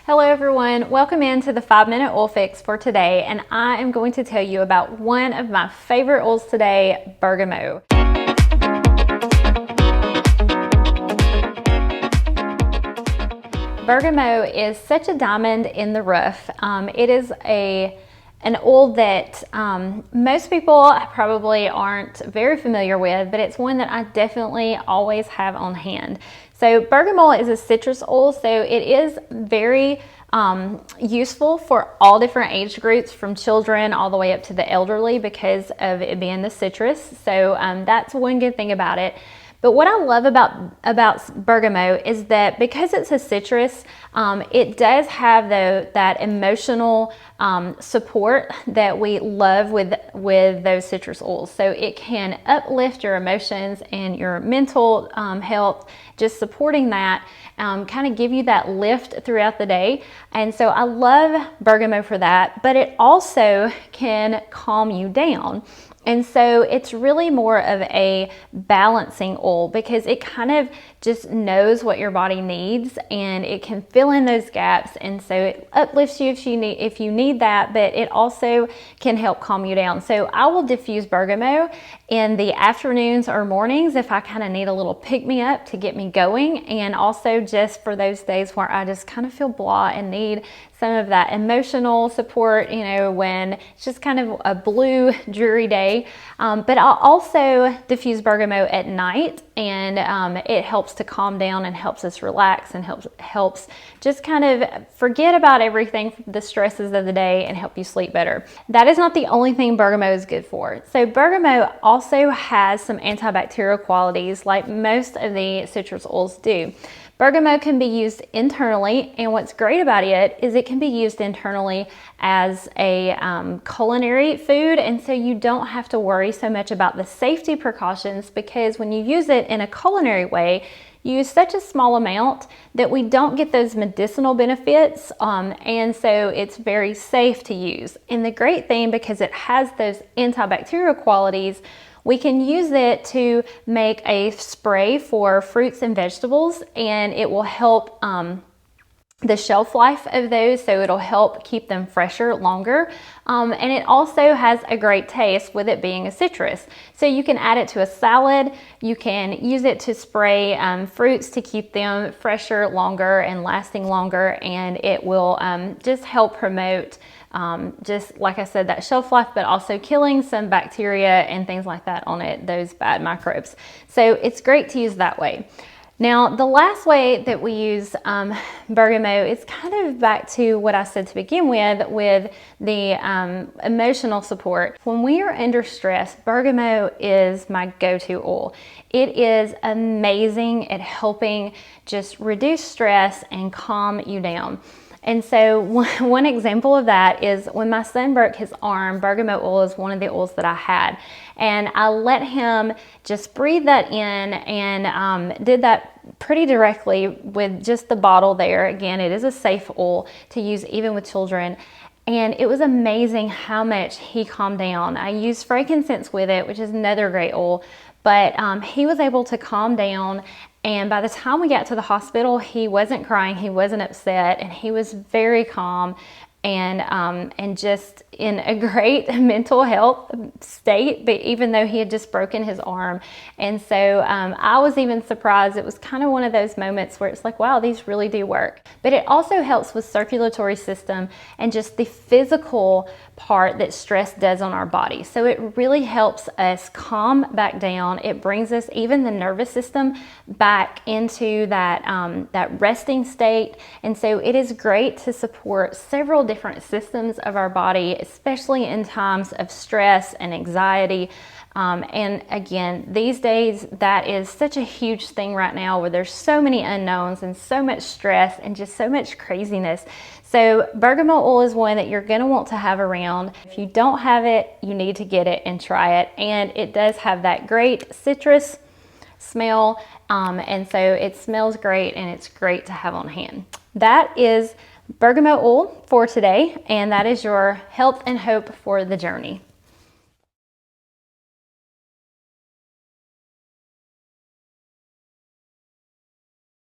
Hello everyone, welcome into the 5-minute oil fix for today, and I am going to tell you about one of my favorite oils today, bergamot. Bergamot is such a diamond in the rough. It is an oil that most people probably aren't very familiar with, but it's one that I definitely always have on hand. So bergamot is a citrus oil, so it is very useful for all different age groups, from children all the way up to the elderly, because of it being the citrus. So that's one good thing about it. But what I love about bergamot is that because it's a citrus, it does have that emotional support that we love with those citrus oils. So it can uplift your emotions and your mental health, just supporting that, kind of give you that lift throughout the day. And so I love bergamot for that, but it also can calm you down. And so it's really more of a balancing oil, because it kind of just knows what your body needs and it can fill in those gaps. And so it uplifts you if you need that, but it also can help calm you down. So I will diffuse bergamot in the afternoons or mornings if I kind of need a little pick-me-up to get me going, and also just for those days where I just kind of feel blah and need some of that emotional support, you know, when it's just kind of a blue, dreary day. But I'll also diffuse bergamot at night, and it helps to calm down and helps us relax and helps just kind of forget about everything, the stresses of the day, and help you sleep better. That is not the only thing bergamot is good for. So bergamot also has some antibacterial qualities, like most of the citrus oils do. Bergamot can be used internally, and what's great about it is it can be used internally as a culinary food, and so you don't have to worry so much about the safety precautions, because when you use it in a culinary way, you use such a small amount that we don't get those medicinal benefits, and so it's very safe to use. And the great thing, because it has those antibacterial qualities, we can use it to make a spray for fruits and vegetables, and it will help the shelf life of those, so it'll help keep them fresher longer. And it also has a great taste with it being a citrus. So you can add it to a salad, you can use it to spray fruits to keep them fresher longer and lasting longer, and it will just help promote just like I said, that shelf life, but also killing some bacteria and things like that on it, those bad microbes. So it's great to use that way. Now, the last way that we use bergamot is kind of back to what I said to begin with the emotional support. When we are under stress, bergamot is my go-to oil. It is amazing at helping just reduce stress and calm you down. And so one example of that is when my son broke his arm, bergamot oil is one of the oils that I had. And I let him just breathe that in, and did that pretty directly with just the bottle there. Again, it is a safe oil to use even with children. And it was amazing how much he calmed down. I used frankincense with it, which is another great oil, but he was able to calm down. And by the time we got to the hospital, he wasn't crying, he wasn't upset, and he was very calm and just in a great mental health state, but even though he had just broken his arm. And so I was even surprised. It was kind of one of those moments where it's like, wow, these really do work. But it also helps with circulatory system and just the physical part that stress does on our body. So it really helps us calm back down. It brings us, even the nervous system, back into that resting state. And so it is great to support several different systems of our body, especially in times of stress and anxiety. And again, these days, that is such a huge thing right now, where there's so many unknowns and so much stress and just so much craziness. So bergamot oil is one that you're going to want to have around. If you don't have it, you need to get it and try it. And it does have that great citrus smell, and so it smells great, and it's great to have on hand. That is bergamot oil for today, and that is your health and hope for the journey.